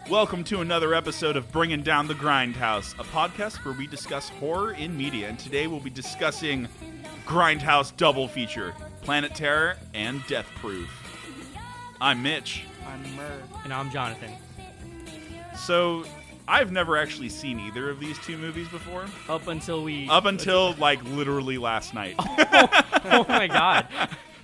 Welcome to another episode of Bringing Down the Grindhouse, a podcast where we discuss horror in media, and today we'll be discussing Grindhouse double feature, Planet Terror and Death Proof. I'm Mitch. I'm Murr. And I'm Jonathan. So, I've never actually seen either of these two movies before. Up until like literally last night. Oh my god.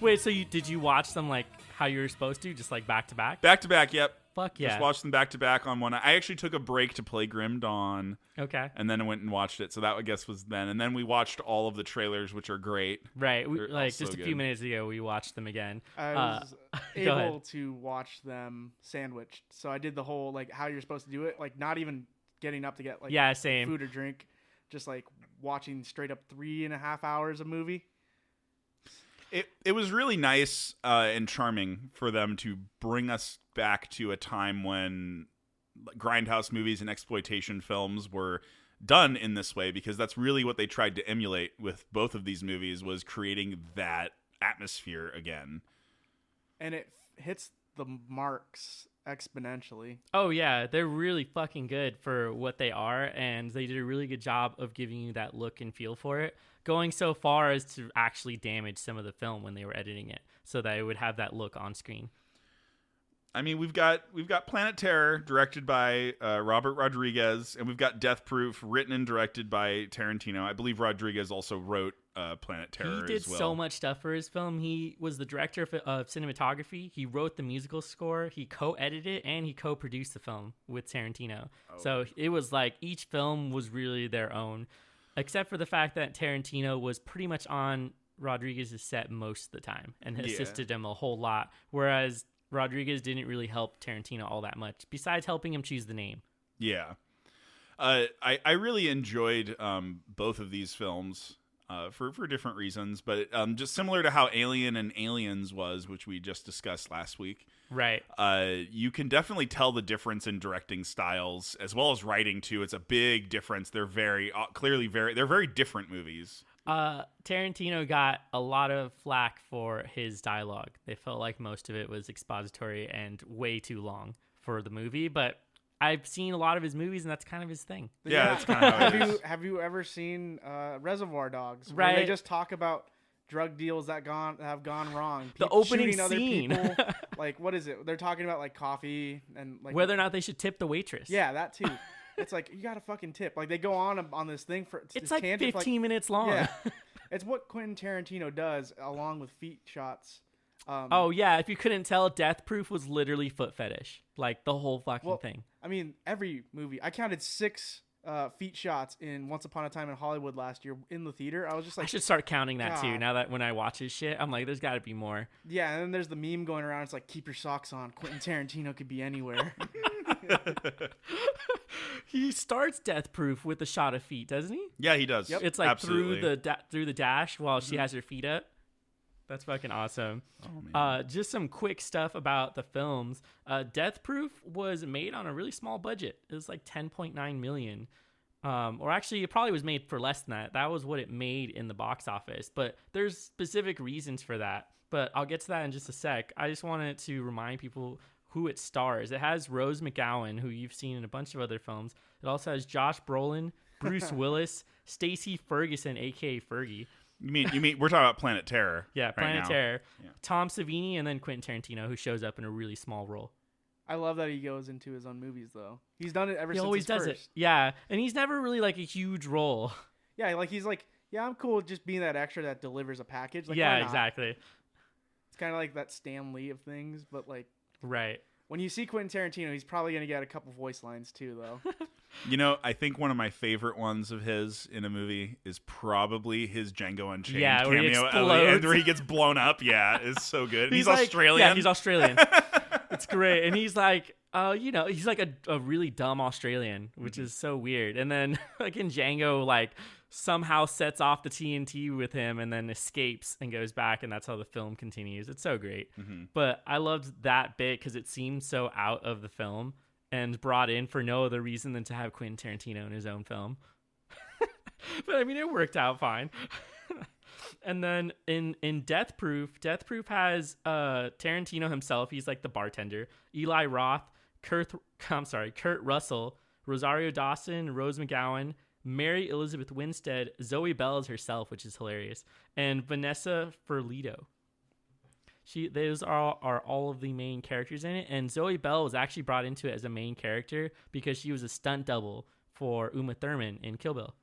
Wait, so did you watch them like how you were supposed to, just like back to back? Back to back, yep. Fuck yeah. Just watched them back to back on one. I actually took a break to play Grim Dawn. Okay. And then I went and watched it. So that, I guess, was then. And then we watched all of the trailers, which are great. Right. They're just a few good. minutes ago, we watched them again. I was able to watch them sandwiched. So I did the whole, like, how you're supposed to do it. Like, not even getting up to get, like, same. food or drink. Just, like, watching straight up 3.5 hours of movie. It was really nice and charming for them to bring us back to a time when Grindhouse movies and exploitation films were done in this way, because that's really what they tried to emulate with both of these movies, was creating that atmosphere again. And it hits the marks exponentially. Oh yeah, they're really fucking good for what they are, and they did a really good job of giving you that look and feel for it, going so far as to actually damage some of the film when they were editing it so that it would have that look on screen. I mean, we've got Planet Terror, directed by Robert Rodriguez, and we've got Death Proof, written and directed by Tarantino. I believe Rodriguez also wrote Planet Terror as well. He did so much stuff for his film. He was the director of cinematography. He wrote the musical score. He co-edited it, and he co-produced the film with Tarantino. Oh. So it was like each film was really their own, except for the fact that Tarantino was pretty much on Rodriguez's set most of the time and assisted him a whole lot, whereas Rodriguez didn't really help Tarantino all that much, besides helping him choose the name. Yeah. I really enjoyed both of these films for different reasons, but just similar to how Alien and Aliens was, which we just discussed last week. Right. You can definitely tell the difference in directing styles as well as writing too. It's a big difference. They're very they're very different movies. Tarantino got a lot of flack for his dialogue. They felt like most of it was expository and way too long for the movie, but I've seen a lot of his movies, and that's kind of his thing. Yeah, that's kind of how it is. Have you ever seen Reservoir Dogs? Right. Where they just talk about drug deals that have gone wrong. The opening shooting other scene. People. Like, what is it? They're talking about, like, coffee and, like, whether or not they should tip the waitress. Yeah, that too. It's like, you got to fucking tip. Like, they go on this thing for... It's like 15 minutes long. Yeah. It's what Quentin Tarantino does, along with feet shots. Oh, yeah. If you couldn't tell, Death Proof was literally foot fetish. Like, the whole fucking thing. I mean, every movie. I counted 6 feet shots in Once Upon a Time in Hollywood last year in the theater. I was just like... I should start counting that, too. Now that when I watch his shit, I'm like, there's got to be more. Yeah, and then there's the meme going around. It's like, keep your socks on. Quentin Tarantino could be anywhere. He starts Death Proof with a shot of feet, doesn't he? Yeah, he does. Yep. It's like Absolutely. through the dash while she has her feet up. That's fucking awesome. Oh, man. Just some quick stuff about the films. Death Proof was made on a really small budget. It was like $10.9 million. Or actually, it probably was made for less than that. That was what it made in the box office. But there's specific reasons for that. But I'll get to that in just a sec. I just wanted to remind people who it stars. It has Rose McGowan, who you've seen in a bunch of other films. It also has Josh Brolin, Bruce Willis, Stacey Ferguson, a.k.a. Fergie. You mean we're talking about Planet Terror? Yeah, Planet Terror. Yeah. Tom Savini, and then Quentin Tarantino, who shows up in a really small role. I love that he goes into his own movies, though. He's done it ever He since always his does first. it. Yeah, and he's never really like a huge role. Yeah, like he's like, yeah, I'm cool with just being that extra that delivers a package. Like, yeah, why not? exactly. It's kind of like that Stan Lee of things, but like, Right. when you see Quentin Tarantino, he's probably gonna get a couple voice lines too, though. You know, I think one of my favorite ones of his in a movie is probably his Django Unchained where he cameo explodes. where he gets blown up. Yeah, it's so good. And he's like, Australian. Yeah, he's Australian. It's great. And he's like, he's like a really dumb Australian, which is so weird. And then like in Django, like somehow sets off the TNT with him and then escapes and goes back, and that's how the film continues. It's so great. Mm-hmm. But I loved that bit because it seemed so out of the film and brought in for no other reason than to have Quentin Tarantino in his own film. But I mean, it worked out fine. And then in Death Proof has Tarantino himself. He's like the bartender. Eli Roth, Kurt Russell, Rosario Dawson, Rose McGowan, Mary Elizabeth Winstead, Zoe Bell as herself, which is hilarious, and Vanessa Ferlito. Those are all of the main characters in it, and Zoe Bell was actually brought into it as a main character because she was a stunt double for Uma Thurman in Kill Bill.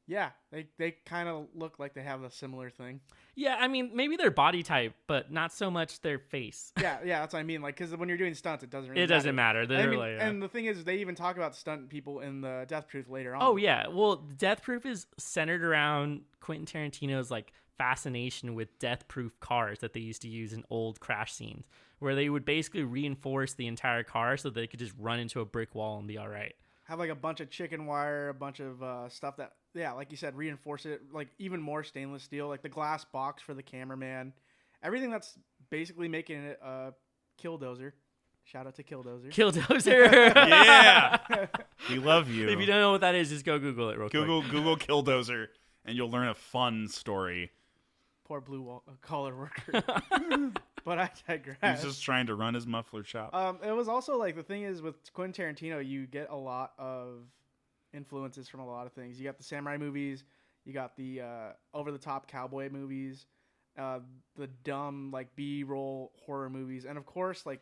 Yeah, they kind of look like they have a similar thing. Yeah, I mean, maybe their body type, but not so much their face. Yeah, that's what I mean. Like, because when you're doing stunts, it doesn't matter. And the thing is, they even talk about stunt people in the Death Proof later on. Oh, yeah. Well, Death Proof is centered around Quentin Tarantino's, like, fascination with death-proof cars that they used to use in old crash scenes, where they would basically reinforce the entire car so they could just run into a brick wall and be all right. Have like a bunch of chicken wire, a bunch of stuff that, like you said, reinforce it, like even more stainless steel, like the glass box for the cameraman, everything that's basically making it a Killdozer. Shout out to Killdozer. Killdozer. Yeah. We love you. If you don't know what that is, just go Google it real quick. Google Killdozer, and you'll learn a fun story. Poor blue-collar worker. But I digress. He's just trying to run his muffler shop. It was also like, the thing is with Quentin Tarantino, you get a lot of influences from a lot of things. You got the samurai movies, you got the over-the-top cowboy movies, the dumb like B-roll horror movies, and of course, like,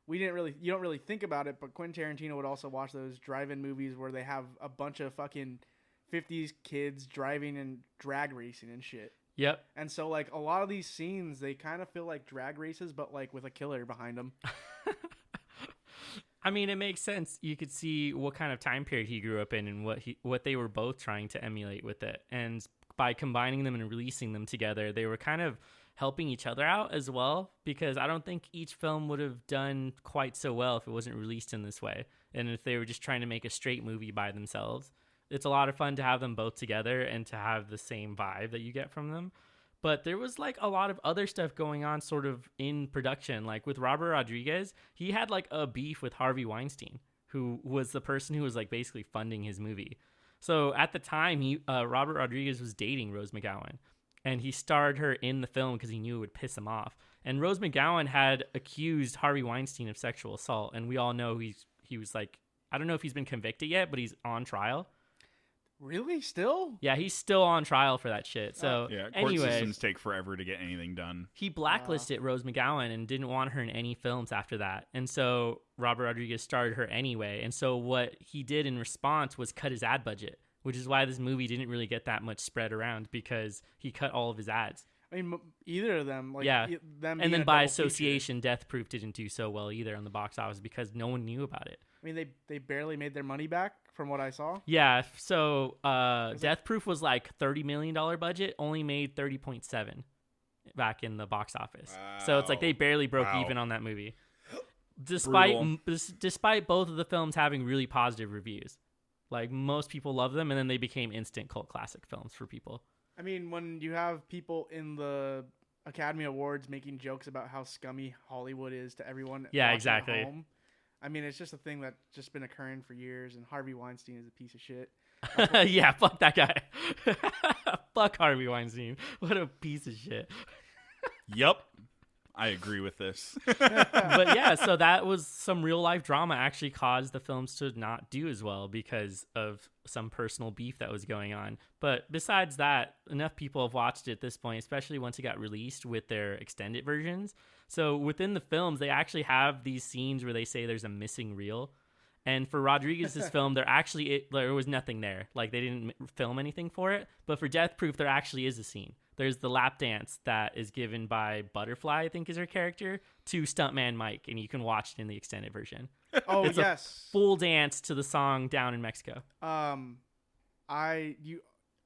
you don't really think about it, but Quentin Tarantino would also watch those drive-in movies where they have a bunch of fucking 50s kids driving and drag racing and shit. Yep. And so, like, a lot of these scenes, they kind of feel like drag races, but, like, with a killer behind them. I mean, it makes sense. You could see what kind of time period he grew up in and what they were both trying to emulate with it. And by combining them and releasing them together, they were kind of helping each other out as well, because I don't think each film would have done quite so well if it wasn't released in this way. And if they were just trying to make a straight movie by themselves. It's a lot of fun to have them both together and to have the same vibe that you get from them. But there was like a lot of other stuff going on sort of in production. Like with Robert Rodriguez, he had like a beef with Harvey Weinstein, who was the person who was like basically funding his movie. So at the time, Robert Rodriguez was dating Rose McGowan, and he starred her in the film because he knew it would piss him off. And Rose McGowan had accused Harvey Weinstein of sexual assault. And we all know he was like, I don't know if he's been convicted yet, but he's on trial. Really? Still? Yeah, he's still on trial for that shit. So, court systems take forever to get anything done. He blacklisted Rose McGowan and didn't want her in any films after that. And so Robert Rodriguez starred her anyway. And so what he did in response was cut his ad budget, which is why this movie didn't really get that much spread around, because he cut all of his ads. I mean, either of them. Like, yeah. Them and then by association, feature. Death Proof didn't do so well either on the box office because no one knew about it. I mean, they barely made their money back from what I saw. Yeah, so Death Proof was like $30 million budget, only made 30.7 back in the box office. Wow. So it's like they barely broke even on that movie. Despite both of the films having really positive reviews. Like, most people love them, and then they became instant cult classic films for people. I mean, when you have people in the Academy Awards making jokes about how scummy Hollywood is to everyone exactly. At home, I mean, it's just a thing that's just been occurring for years, and Harvey Weinstein is a piece of shit. Yeah, fuck that guy. Fuck Harvey Weinstein. What a piece of shit. Yep. I agree with this. But yeah, so that was some real life drama actually caused the films to not do as well because of some personal beef that was going on. But besides that, enough people have watched it at this point, especially once it got released with their extended versions. So within the films, they actually have these scenes where they say there's a missing reel. And for Rodriguez's film, there was nothing there. Like, they didn't film anything for it. But for Death Proof, there actually is a scene. There's the lap dance that is given by Butterfly, I think is her character, to Stuntman Mike, and you can watch it in the extended version. Oh, it's yes. a full dance to the song Down in Mexico.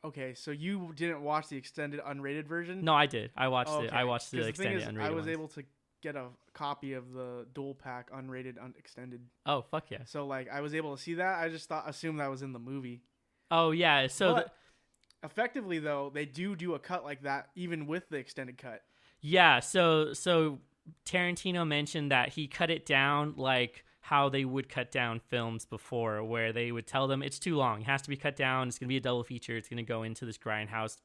Okay, so you didn't watch the extended unrated version? No, I did. I watched it. I watched the extended unrated I was ones. able to get a copy of the dual pack unrated extended. Oh, fuck yeah. So, like, I was able to see that. I just assumed that was in the movie. Oh, yeah. So effectively, though, they do a cut like that, even with the extended cut. Yeah, so Tarantino mentioned that he cut it down like how they would cut down films before, where they would tell them it's too long, it has to be cut down, it's going to be a double feature, it's going to go into this Grindhouse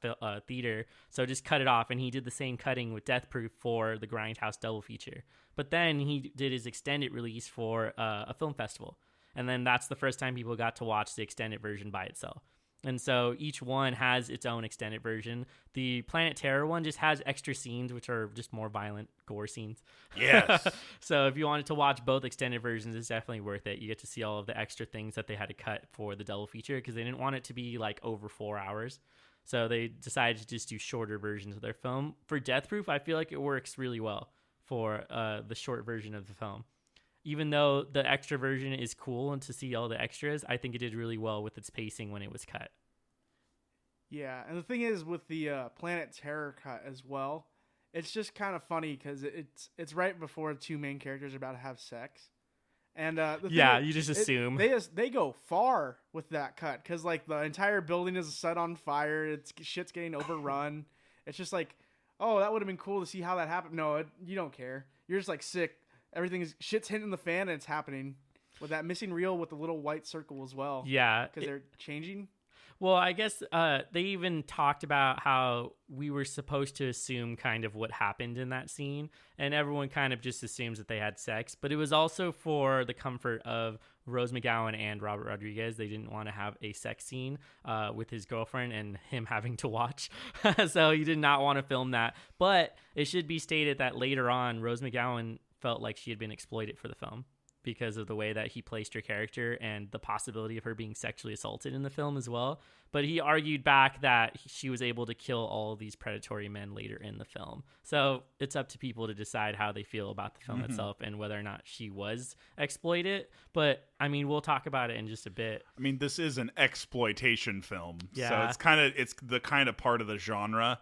theater, so just cut it off. And he did the same cutting with Death Proof for the Grindhouse double feature. But then he did his extended release for a film festival, and then that's the first time people got to watch the extended version by itself. And so each one has its own extended version. The Planet Terror one just has extra scenes, which are just more violent gore scenes. Yes. So if you wanted to watch both extended versions, it's definitely worth it. You get to see all of the extra things that they had to cut for the double feature, because they didn't want it to be like over 4 hours. So they decided to just do shorter versions of their film. For Death Proof, I feel like it works really well for the short version of the film. Even though the extra version is cool and to see all the extras, I think it did really well with its pacing when it was cut. Yeah, and the thing is with the Planet Terror cut as well, it's just kind of funny because it's right before the two main characters are about to have sex, and you just assume they go far with that cut because like the entire building is set on fire, shit's getting overrun. It's just like, oh, that would have been cool to see how that happened. No, you don't care. You're just like sick. Shit's hitting the fan and it's happening with that missing reel with the little white circle as well. Yeah, because they're changing. Well, I guess they even talked about how we were supposed to assume kind of what happened in that scene, and everyone kind of just assumes that they had sex. But it was also for the comfort of Rose McGowan and Robert Rodriguez. They didn't want to have a sex scene with his girlfriend and him having to watch. So he did not want to film that. But it should be stated that later on, Rose McGowan felt like she had been exploited for the film because of the way that he placed her character and the possibility of her being sexually assaulted in the film as well. But he argued back that she was able to kill all of these predatory men later in the film. So it's up to people to decide how they feel about the film itself and whether or not she was exploited. But I mean, we'll talk about it in just a bit. I mean, this is an exploitation film. Yeah. So it's the kind of part of the genre.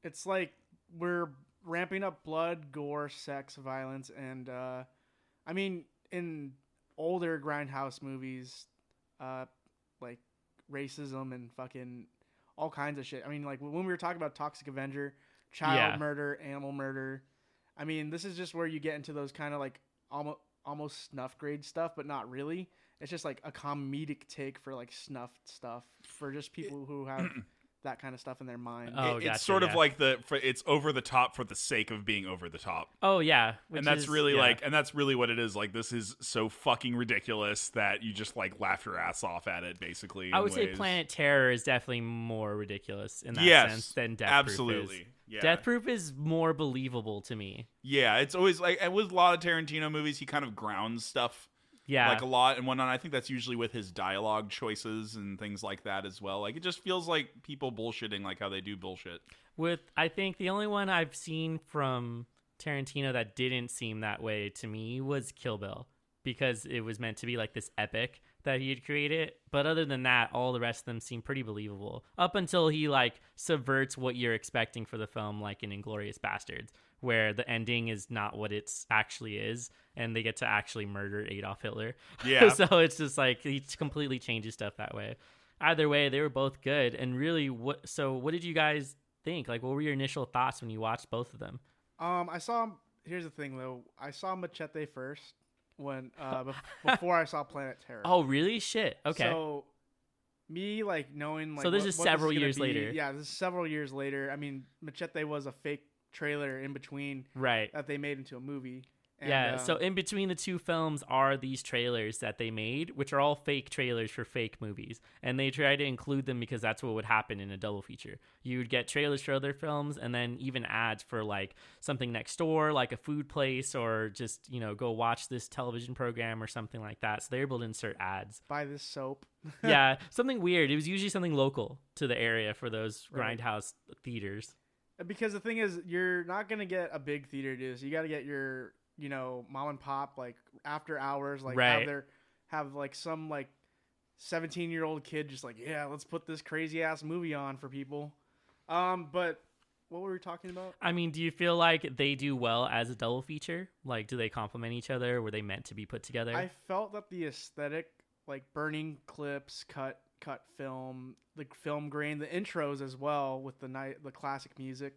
It's like we're ramping up blood, gore, sex, violence, and I mean, in older Grindhouse movies, like racism and fucking all kinds of shit. I mean, like when we were talking about Toxic Avenger, child murder, animal murder. I mean, this is just where you get into those kind of like almost snuff grade stuff, but not really. It's just like a comedic take for like snuff stuff for just people who have that kind of stuff in their mind. It's sort of like it's over the top for the sake of being over the top. Oh yeah, and that's really what it is. Like, this is so fucking ridiculous that you just like laugh your ass off at it. Basically, I would say Planet Terror is definitely more ridiculous in that sense than Death Proof is. Absolutely. Yeah. Death Proof is more believable to me. Yeah, it's always like, and with a lot of Tarantino movies, he kind of grounds stuff. Yeah. Like a lot and whatnot. I think that's usually with his dialogue choices and things like that as well. Like, it just feels like people bullshitting like how they do bullshit. I think the only one I've seen from Tarantino that didn't seem that way to me was Kill Bill, because it was meant to be like this epic that he had created. But other than that, all the rest of them seem pretty believable up until he like subverts what you're expecting for the film, like in Inglourious Bastards, where the ending is not what it actually is, and they get to actually murder Adolf Hitler. Yeah. So it's just like he completely changes stuff that way. Either way, they were both good. And really, what did you guys think? Like, what were your initial thoughts when you watched both of them? Here's the thing though. I saw Machete first when before I saw Planet Terror. Oh, really? Shit. Okay. So me like knowing like, so this is several years later. Yeah, this is several years later. I mean, Machete was a fake trailer in between, right, that they made into a movie. And, yeah, so in between the two films are these trailers that they made, which are all fake trailers for fake movies. And they try to include them because that's what would happen in a double feature. You would get trailers for other films and then even ads for like something next door, like a food place, or just, go watch this television program or something like that. So they're able to insert ads. Buy this soap. Yeah, something weird. It was usually something local to the area for those Grindhouse theaters. Because the thing is, you're not going to get a big theater to do this. You got to get your, mom and pop, like, after hours, like, have like, some, like, 17-year-old kid just like, yeah, let's put this crazy-ass movie on for people. But what were we talking about? I mean, do you feel like they do well as a double feature? Like, do they complement each other? Were they meant to be put together? I felt that the aesthetic, like, burning clips, cut film, the film grain, the intros as well with the classic music.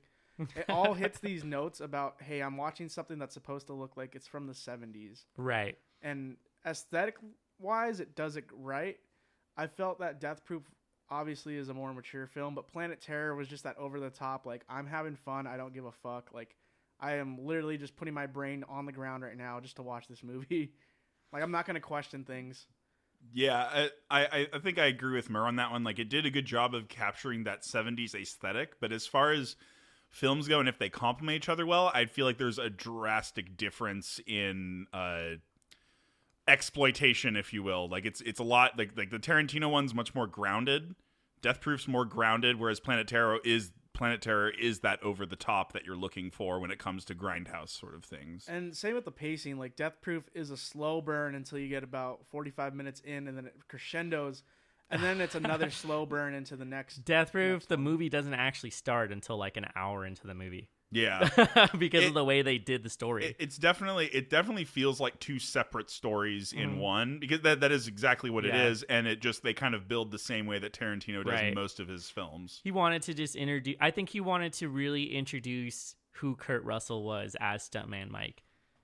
It all hits these notes about, hey, I'm watching something that's supposed to look like it's from the 70s. Right. And aesthetic-wise, it does it right. I felt that Death Proof obviously is a more mature film, but Planet Terror was just that over-the-top, like, I'm having fun, I don't give a fuck. Like, I am literally just putting my brain on the ground right now just to watch this movie. Like, I'm not going to question things. Yeah, I think I agree with Mur on that one. Like, it did a good job of capturing that 70s aesthetic, but as far as films go and if they complement each other well, I feel like there's a drastic difference in exploitation, if you will. Like, it's a lot, like the Tarantino one's much more grounded. Death Proof's more grounded, whereas Planet Terror is that over the top that you're looking for when it comes to Grindhouse sort of things. And same with the pacing. Like, Death Proof is a slow burn until you get about 45 minutes in, and then it crescendos, and then it's another slow burn into the next. Death Proof, the movie doesn't actually start until like an hour into the movie. Yeah. Because of the way they did the story. It definitely feels like two separate stories in one, because that is exactly what it is, and they kind of build the same way that Tarantino does in most of his films. He wanted to just I think he wanted to really introduce who Kurt Russell was as Stuntman Mike.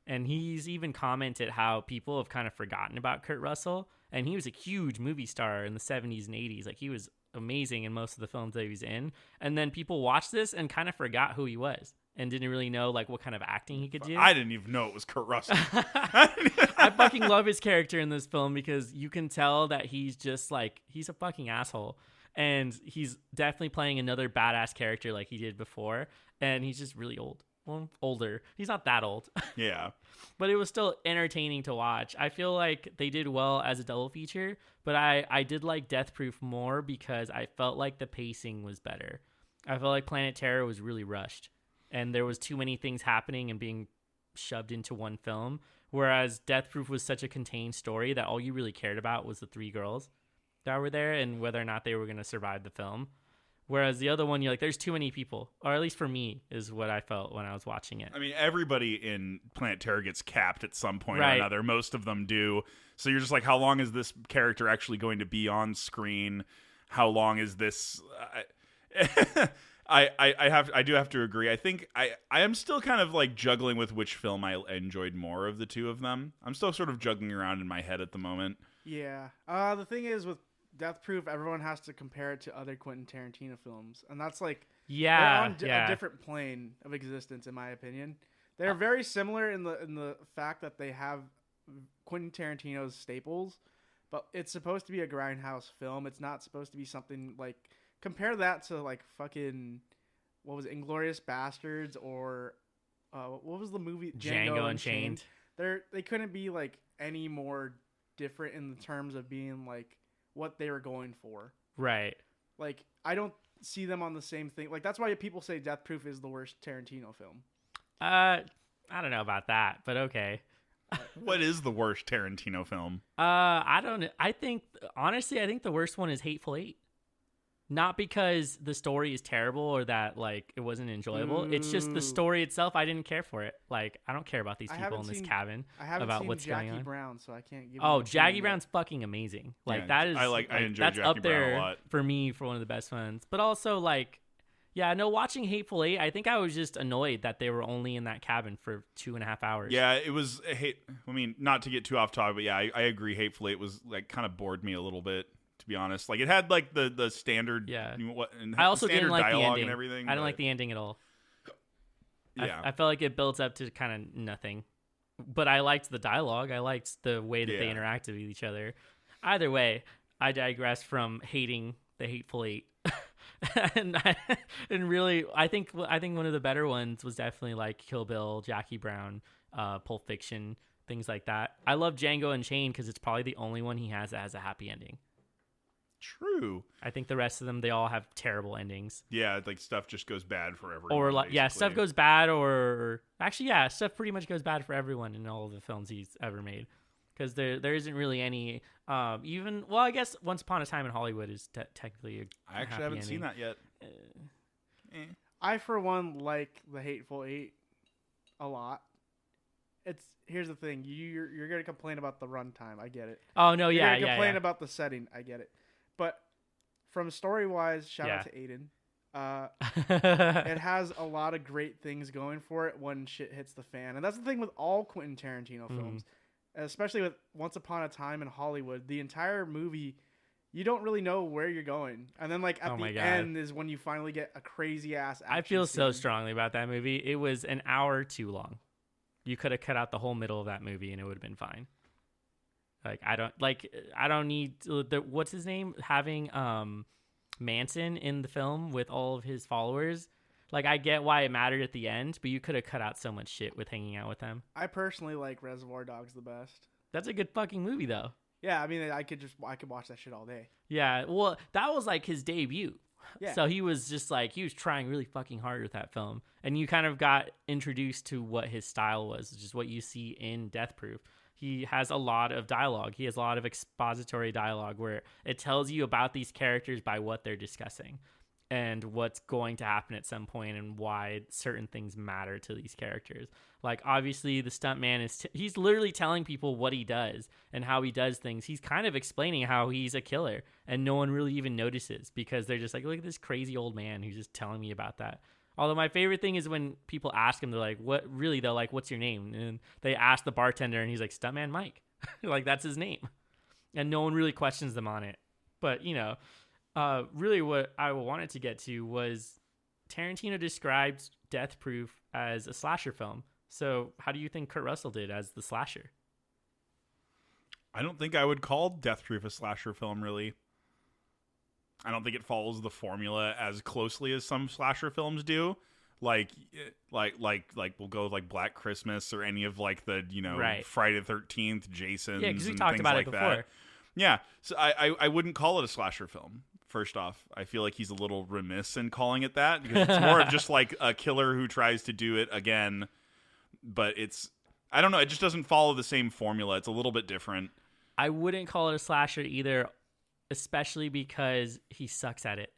And he's even commented how people have kind of forgotten about Kurt Russell, and he was a huge movie star in the 70s and 80s. Like, he was amazing in most of the films that he was in, and then people watched this and kind of forgot who he was and didn't really know like what kind of acting he could do. I didn't even know it was Kurt Russell. I fucking love his character in this film because you can tell that he's just like, he's a fucking asshole, and he's definitely playing another badass character like he did before, and he's just really old. Well, older. He's not that old. Yeah. But it was still entertaining to watch. I feel like they did well as a double feature, but I did like Death Proof more because I felt like the pacing was better. I felt like Planet Terror was really rushed, and there was too many things happening and being shoved into one film, whereas Death Proof was such a contained story that all you really cared about was the three girls that were there and whether or not they were going to survive the film. Whereas the other one, you're like, there's too many people. Or at least for me, is what I felt when I was watching it. I mean, everybody in Planet Terror gets capped at some point or another. Most of them do. So you're just like, how long is this character actually going to be on screen? How long is this? I do have to agree. I think I am still kind of like juggling with which film I enjoyed more of the two of them. I'm still sort of juggling around in my head at the moment. Yeah. The thing is with Death Proof, everyone has to compare it to other Quentin Tarantino films, and that's like they're on a different plane of existence, in my opinion. They're very similar in the fact that they have Quentin Tarantino's staples, but it's supposed to be a Grindhouse film. It's not supposed to be something like, compare that to like fucking, what was it, Inglourious Bastards, or what was the movie, Django Unchained. They couldn't be like any more different in the terms of being like what they were going for. Right. Like, I don't see them on the same thing. Like, that's why people say Death Proof is the worst Tarantino film. I don't know about that, but okay. What is the worst Tarantino film? I don't know. I think the worst one is Hateful Eight. Not because the story is terrible or that like it wasn't enjoyable. It's just the story itself. I didn't care for it. Like, I don't care about these people in this cabin. I haven't about seen what's Jackie going on. Brown, so I can't give. Oh, Jackie Brown's fucking amazing. Like, that is. I enjoy that's Jackie up there Brown a lot for me for one of the best ones. But also like, yeah, no. Watching Hateful Eight, I think I was just annoyed that they were only in that cabin for 2.5 hours. Yeah, it was. I mean, not to get too off topic, but yeah, I agree. Hateful Eight was like kind of bored me a little bit. To be honest, like, it had like the standard, I also didn't like the ending. And everything. I didn't like the ending at all. Yeah, I felt like it builds up to kind of nothing. But I liked the dialogue. I liked the way that they interacted with each other. Either way, I digress from hating the Hateful Eight. and really, I think one of the better ones was definitely like Kill Bill, Jackie Brown, Pulp Fiction, things like that. I love Django Unchained because it's probably the only one he has that has a happy ending. True. I think the rest of them, they all have terrible endings. Yeah, like stuff just goes bad for everyone. Or like, basically. Stuff goes bad, or actually, stuff pretty much goes bad for everyone in all of the films he's ever made. Because there isn't really any, I guess Once Upon a Time in Hollywood is technically a I actually haven't ending. seen that yet. I, for one, like the Hateful Eight a lot. Here's the thing, you're gonna complain about the runtime. I get it. Oh no, you're yeah, gonna complain about the setting. I get it. But from story wise, shout out to Aiden. It has a lot of great things going for it when shit hits the fan. And that's the thing with all Quentin Tarantino films, especially with Once Upon a Time in Hollywood. The entire movie, you don't really know where you're going. And then like at the end is when you finally get a crazy ass action I feel scene. so strongly about that movie. It was an hour too long. You could have cut out the whole middle of that movie and it would have been fine. Like I don't need what's his name having Manson in the film with all of his followers. Like I get why it mattered at the end, but you could have cut out so much shit with hanging out with them. I personally like Reservoir Dogs the best. That's a good fucking movie though. Yeah, I mean I could watch that shit all day. Yeah, well, that was like his debut. Yeah. So he was just like, he was trying really fucking hard with that film. And you kind of got introduced to what his style was, which is what you see in Death Proof. He has a lot of dialogue. He has a lot of expository dialogue where it tells you about these characters by what they're discussing and what's going to happen at some point and why certain things matter to these characters. Like, obviously, the stuntman he's literally telling people what he does and how he does things. He's kind of explaining how he's a killer, and no one really even notices because they're just like, look at this crazy old man who's just telling me about that. Although my favorite thing is when people ask him, they're like, what, really though? Like, what's your name? And they ask the bartender and he's like, Stuntman Mike. Like, that's his name. And no one really questions them on it. But, you know, really what I wanted to get to was Tarantino described Death Proof as a slasher film. So how do you think Kurt Russell did as the slasher? I don't think I would call Death Proof a slasher film, really. I don't think it follows the formula as closely as some slasher films do. Like we'll go like Black Christmas or any of like the, you know, right. Friday the 13th, Jason's, yeah, because we and talked things about like it before. that. Yeah, so I wouldn't call it a slasher film. First off, I feel like he's a little remiss in calling it that because it's more of just like a killer who tries to do it again. But I don't know, it just doesn't follow the same formula. It's a little bit different. I wouldn't call it a slasher either, especially because he sucks at it.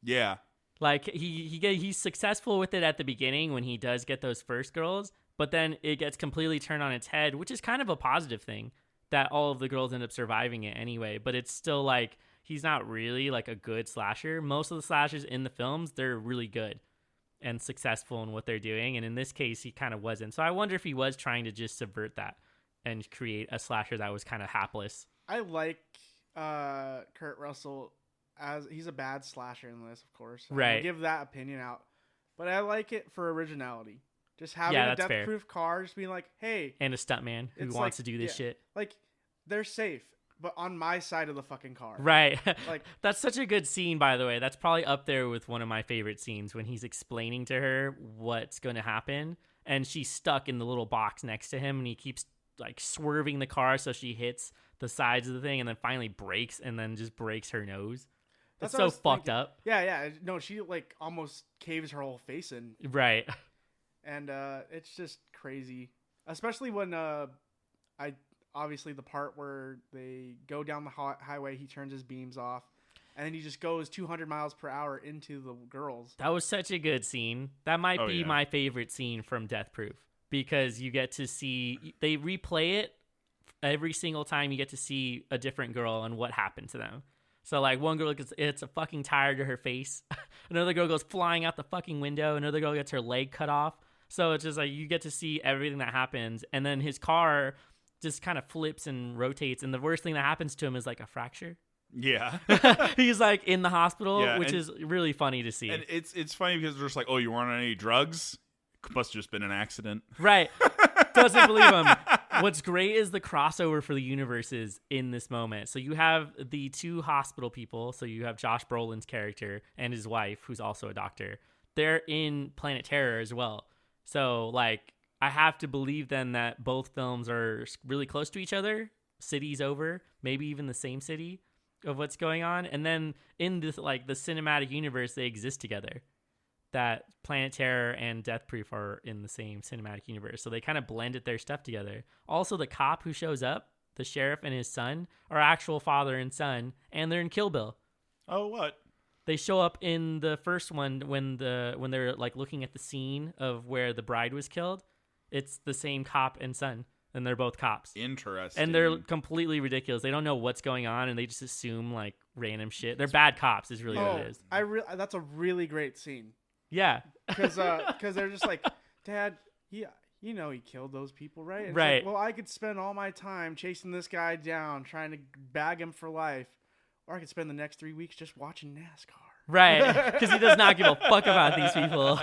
Yeah. Like he's successful with it at the beginning when he does get those first girls, but then it gets completely turned on its head, which is kind of a positive thing that all of the girls end up surviving it anyway. But it's still like he's not really like a good slasher. Most of the slashers in the films, they're really good and successful in what they're doing, and in this case, he kind of wasn't. So I wonder if he was trying to just subvert that and create a slasher that was kind of hapless. I like Kurt Russell as he's a bad slasher in this, of course. Right. I'll give that opinion out, but I like it for originality. Just having a death-proof car, just being like, hey, and a stuntman who wants to do this shit. Like, they're safe, but on my side of the fucking car. Right. Like, that's such a good scene, by the way. That's probably up there with one of my favorite scenes when he's explaining to her what's going to happen, and she's stuck in the little box next to him, and he keeps like swerving the car so she hits the sides of the thing and then finally breaks and then just breaks her nose. That's so fucked up. Yeah. No, she like almost caves her whole face in. Right. And it's just crazy. Especially when obviously the part where they go down the highway, he turns his beams off, and then he just goes 200 miles per hour into the girls. That was such a good scene. That might be my favorite scene from Death Proof because you get to see, they replay it every single time you get to see a different girl and what happened to them. So like one girl gets a fucking tire to her face. Another girl goes flying out the fucking window. Another girl gets her leg cut off. So it's just like you get to see everything that happens. And then his car just kind of flips and rotates. And the worst thing that happens to him is like a fracture. Yeah. He's like in the hospital, which is really funny to see. And it's funny because they're just like, oh, you weren't on any drugs? Must have just been an accident. Right. Doesn't believe him. What's great is the crossover for the universes in this moment. So you have the two hospital people. So you have Josh Brolin's character and his wife, who's also a doctor. They're in Planet Terror as well. So like, I have to believe then that both films are really close to each other, cities over, maybe even the same city of what's going on. And then in this, like the cinematic universe, they exist together. That Planet Terror and Death Proof are in the same cinematic universe. So they kind of blended their stuff together. Also, the cop who shows up, the sheriff and his son, are actual father and son, and they're in Kill Bill. Oh, what? They show up in the first one when they're like looking at the scene of where the bride was killed. It's the same cop and son, and they're both cops. Interesting. And they're completely ridiculous. They don't know what's going on, and they just assume like random shit. They're bad cops is really what it is. That's a really great scene. Yeah. Because they're just like, Dad, yeah, you know he killed those people, right? And it's Right. like, well, I could spend all my time chasing this guy down, trying to bag him for life, or I could spend the next 3 weeks just watching NASCAR. Right, because he does not give a fuck about these people.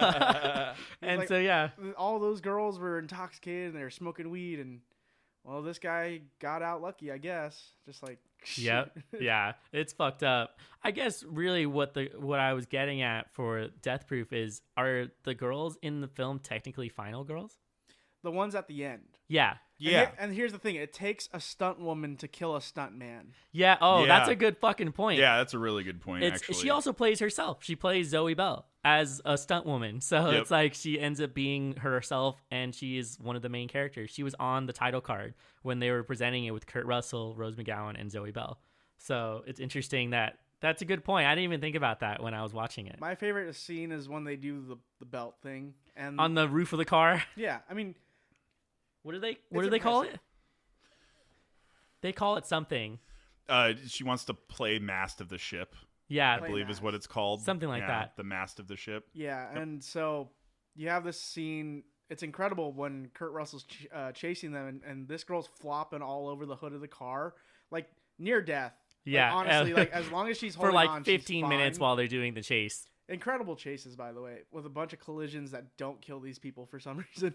And like, so, yeah. All those girls were intoxicated and they were smoking weed, and, well, this guy got out lucky, I guess. Just like... Yep. Yeah, it's fucked up. I guess really what I was getting at for Death Proof is, are the girls in the film technically final girls? The ones at the end. Yeah. Yeah. And here's the thing. It takes a stunt woman to kill a stunt man. Yeah. Oh, Yeah. that's a good fucking point. Yeah, that's a really good point, actually. She also plays herself. She plays Zoe Bell as a stunt woman. So Yep. it's like she ends up being herself, and she is one of the main characters. She was on the title card when they were presenting it with Kurt Russell, Rose McGowan, and Zoe Bell. So it's interesting that's a good point. I didn't even think about that when I was watching it. My favorite scene is when they do the belt thing. And On the roof of the car? yeah, I mean... What do they call it? They call it something. She wants to play mast of the ship. Yeah. I believe is what it's called. Something like that. The mast of the ship. Yeah, and so you have this scene. It's incredible when Kurt Russell's chasing them, and this girl's flopping all over the hood of the car, like near death. Yeah. Like, honestly, like as long as she's holding for like on, 15 she's minutes fine. while they're doing the chase. Incredible chases, by the way, with a bunch of collisions that don't kill these people for some reason.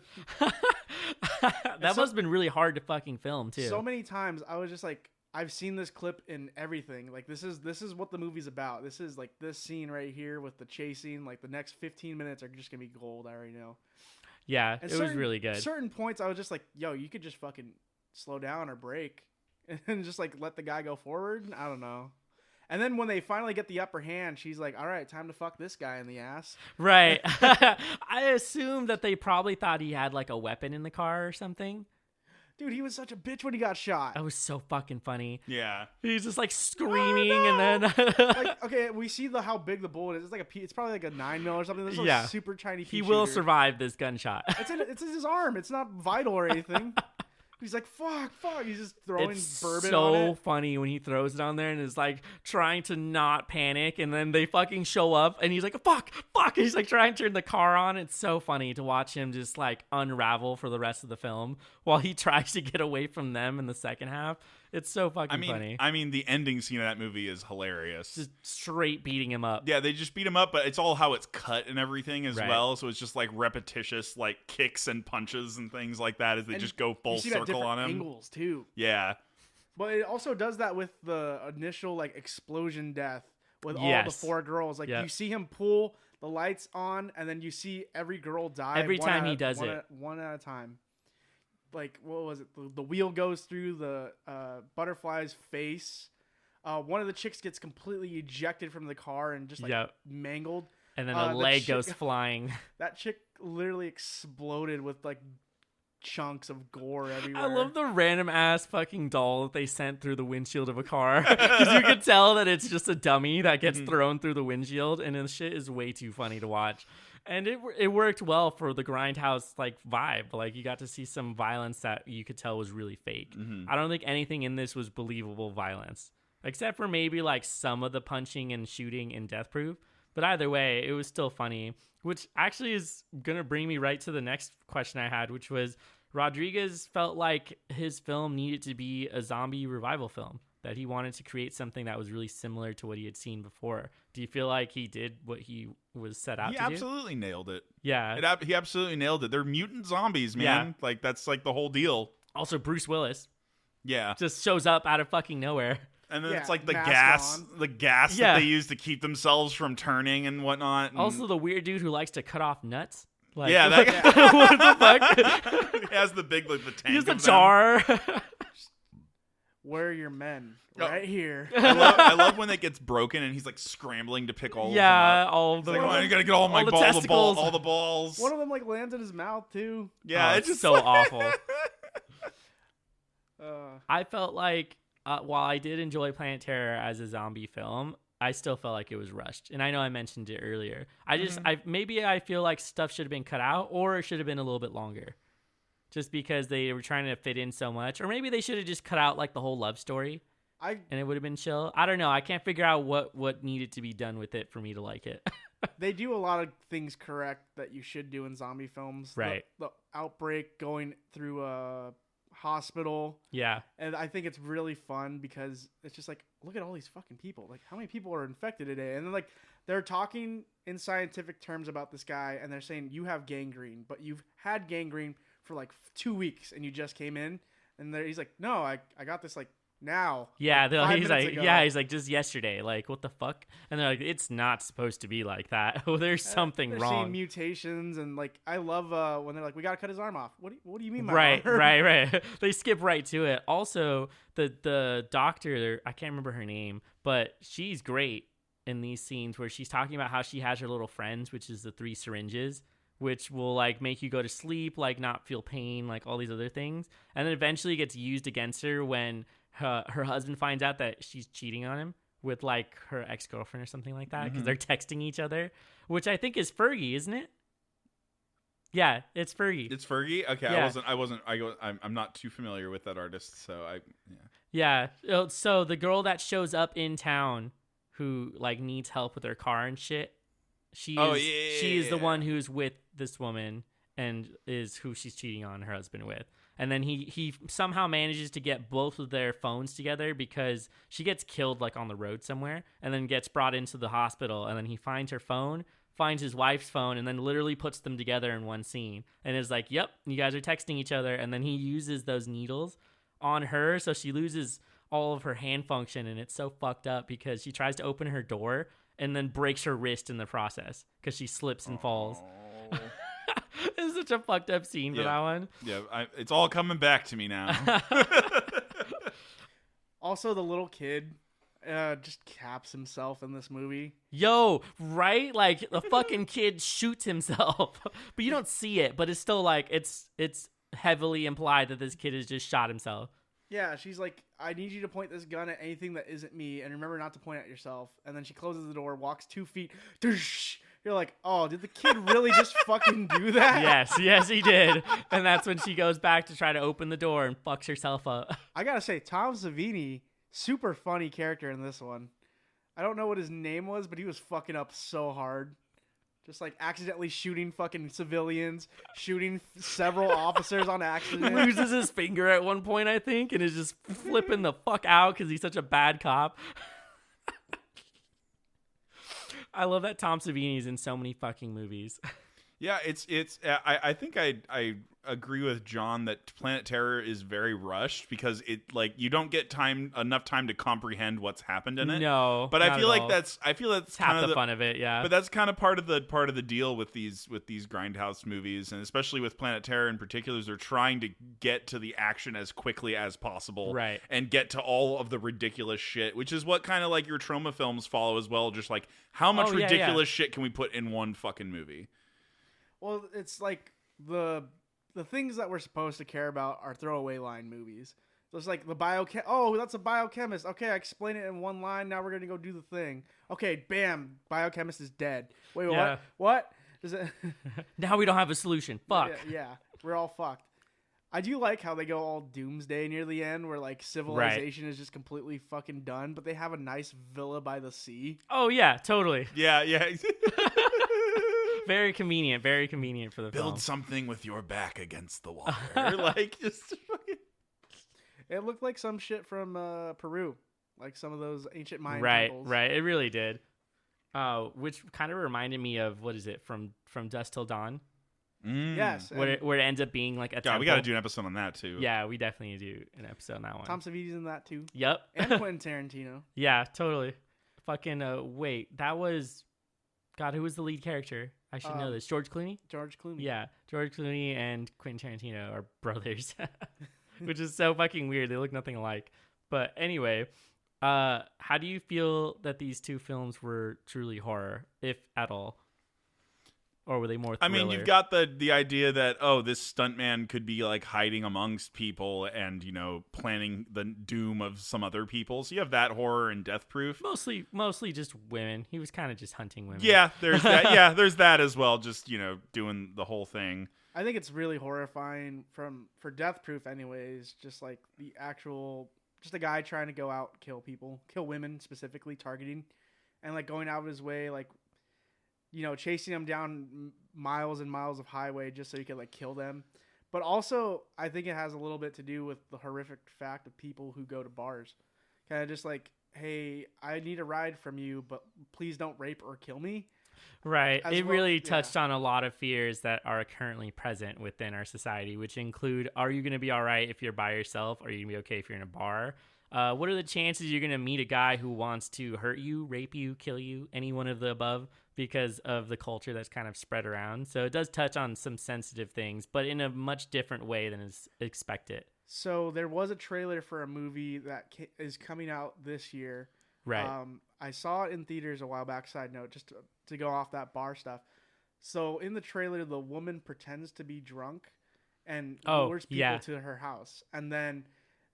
That must have been really hard to fucking film too. So many times I was just like, I've seen this clip in everything. Like this is what the movie's about. This is like this scene right here with the chasing. Like the next 15 minutes are just gonna be gold. I already know. Yeah, And it was really good. Certain points I was just like, yo, you could just fucking slow down or brake and just like let the guy go forward. I don't know. And then when they finally get the upper hand, she's like, all right, time to fuck this guy in the ass. Right. I assume that they probably thought he had like a weapon in the car or something. Dude, he was such a bitch when he got shot. That was so fucking funny. Yeah. He's just like screaming and then like, okay, we see how big the bullet is. It's like it's probably like a 9mm or something. This is Yeah. a super tiny. he will shooter. survive this gunshot. It's in his arm. It's not vital or anything. He's like, fuck. He's just throwing It's bourbon so on it. funny when he throws it on there and is like trying to not panic, and then they fucking show up and he's like, fuck. And he's like trying to turn the car on. It's so funny to watch him just like unravel for the rest of the film while he tries to get away from them in the second half. It's so fucking funny. I mean, the ending scene of that movie is hilarious. Just straight beating him up. Yeah, they just beat him up, but it's all how it's cut and everything as Right. well. So it's just like repetitious, like kicks and punches and things like that as they And just go full you see that circle on different him. angles too. Yeah. But it also does that with the initial like explosion death with all the Yes. 4 girls. Like Yep. you see him pull the lights on, and then you see every girl die Every one time at he a- does one it. one at a time. Like what was it? The wheel goes through the butterfly's face. One of the chicks gets completely ejected from the car and just like Yep. mangled. And then The the leg chick- goes flying. That chick literally exploded with like chunks of gore everywhere. I love the random ass fucking doll that they sent through the windshield of a car. Because you could tell that it's just a dummy that gets thrown through the windshield, and the shit is way too funny to watch. And it worked well for the Grindhouse like vibe. Like you got to see some violence that you could tell was really fake. I don't think anything in this was believable violence, except for maybe like some of the punching and shooting in Death Proof. But either way, it was still funny, which actually is gonna bring me right to the next question I had, which was Rodriguez felt like his film needed to be a zombie revival film, that he wanted to create something that was really similar to what he had seen before. Do you feel like he did what he was set out He to do? absolutely nailed it. Yeah. He absolutely nailed it. They're mutant zombies, man. Yeah. Like that's like the whole deal. Also, Bruce Willis Yeah. just shows up out of fucking nowhere. And then Yeah, it's like the mask gas Yeah. that they use to keep themselves from turning and whatnot. And Also, the weird dude who likes to cut off nuts. Like, Yeah, that what the fuck? he has the big like the tank. He has a of them. jar. Where are your men? Oh. Right here. I love when it gets broken and he's like scrambling to pick all of them Yeah, up. all It's the like, oh, I gotta get all my the balls, testicles. all the balls. One of them like lands in his mouth too. Yeah, Oh, it's it's just so awful. I I felt like while I did enjoy Planet Terror as a zombie film, I still felt like it was rushed. And I know I mentioned it earlier. I feel like stuff should have been cut out, or it should have been a little bit longer. Just because they were trying to fit in so much. Or maybe they should have just cut out like the whole love story and it would have been chill. I don't know. I can't figure out what needed to be done with it for me to like it. They do a lot of things correct that you should do in zombie films. Right. The outbreak going through a hospital. Yeah. And I think it's really fun because it's just like, look at all these fucking people. Like, how many people are infected today? And then, like, they're talking in scientific terms about this guy, and they're saying, you have gangrene, but you've had gangrene for, like, 2 weeks, and you just came in. And he's like, no, I got this, like, now. Yeah, like, he's like, ago. he's like, just yesterday. Like, what the fuck? And they're like, it's not supposed to be like that. Oh, there's something they're wrong. Seeing mutations, and, like, I love when they're like, we got to cut his arm off. What do you mean by right, arm? right. They skip right to it. Also, the doctor, I can't remember her name, but she's great in these scenes where she's talking about how she has her little friends, which is the 3 syringes, which will like make you go to sleep, like not feel pain, like all these other things. And then eventually gets used against her when her husband finds out that she's cheating on him with like her ex-girlfriend or something like that, because they're texting each other, which I think is Fergie, isn't it? Yeah, it's Fergie. It's Fergie? Okay, Yeah. I'm not too familiar with that artist, so Yeah. So the girl that shows up in town who like needs help with her car and shit, she is the one who's with this woman and is who she's cheating on her husband with. And then he somehow manages to get both of their phones together because she gets killed like on the road somewhere and then gets brought into the hospital. And then he finds her phone, finds his wife's phone, and then literally puts them together in one scene and is like, yep, you guys are texting each other. And then he uses those needles on her, so she loses all of her hand function, and it's so fucked up because she tries to open her door and then breaks her wrist in the process because she slips and falls. It's such a fucked up scene for that one. Yeah, it's all coming back to me now. Also, the little kid just caps himself in this movie. Yo, right? Like the fucking kid shoots himself, but you don't see it. But it's still like it's heavily implied that this kid has just shot himself. Yeah, she's like, I need you to point this gun at anything that isn't me, and remember not to point at yourself. And then she closes the door, walks 2 feet. You're like, oh, did the kid really just fucking do that? Yes, he did. And that's when she goes back to try to open the door and fucks herself up. I gotta say, Tom Savini, super funny character in this one. I don't know what his name was, but he was fucking up so hard. Just like accidentally shooting fucking civilians, shooting several officers on accident. Loses his finger at one point, I think, and is just flipping the fuck out because he's such a bad cop. I love that Tom Savini's in so many fucking movies. Yeah, I think I agree with John that Planet Terror is very rushed because it like you don't get enough time to comprehend what's happened in it. No, but I feel like that's half the fun of it. Yeah, but that's kind of part of the deal with these Grindhouse movies, and especially with Planet Terror in particular, is they're trying to get to the action as quickly as possible, right? And get to all of the ridiculous shit, which is what kind of like your trauma films follow as well. Just like how much ridiculous shit can we put in one fucking movie? Well, it's like the things that we're supposed to care about are throwaway line movies. So it's like the oh, that's a biochemist. Okay, I explain it in one line. Now we're going to go do the thing. Okay, bam, biochemist is dead. Wait, what? Does it Now we don't have a solution. Fuck. Yeah, we're all fucked. I do like how they go all doomsday near the end where like civilization is just completely fucking done, but they have a nice villa by the sea. Oh yeah, totally. Yeah. Very convenient for the film. Build something with your back against the water. Like, just fucking... It looked like some shit from Peru. Like some of those ancient Mayan temples. Right. It really did. Which kind of reminded me of, what is it, from Dusk Till Dawn? Yes. Where it ends up being like a temple. We got to do an episode on that, too. Yeah, we definitely do an episode on that one. Tom Savini's in that, too. Yep. And Quentin Tarantino. Yeah, totally. Fucking, wait, that was... God, who was the lead character? I should know this. George Clooney? George Clooney. Yeah, George Clooney and Quentin Tarantino are brothers, which is so fucking weird. They look nothing alike. But anyway, how do you feel that these two films were truly horror, if at all? Or were they more thriller? I mean, you've got the idea that, oh, this stuntman could be like hiding amongst people and, you know, planning the doom of some other people. So you have that horror and Death Proof. Mostly just women. He was kind of just hunting women. Yeah, there's that. Yeah, there's that as well. Just, you know, doing the whole thing. I think it's really horrifying for Death Proof anyways, just like the actual just a guy trying to go out, kill people, kill women specifically, targeting, and like going out of his way, like, you know, chasing them down miles and miles of highway just so he could like kill them. But also, I think it has a little bit to do with the horrific fact of people who go to bars, kind of just like, hey, I need a ride from you, but please don't rape or kill me. Right. As It well, really yeah. touched on a lot of fears that are currently present within our society, which include, are you going to be all right if you're by yourself? Are you going to be okay if you're in a bar? What are the chances you're going to meet a guy who wants to hurt you, rape you, kill you, any one of the above, because of the culture that's kind of spread around? So it does touch on some sensitive things, but in a much different way than is expected. So there was a trailer for a movie that is coming out this year. Right. I saw it in theaters a while back. Side note, just to go off that bar stuff. So in the trailer, the woman pretends to be drunk and lures people to her house, and then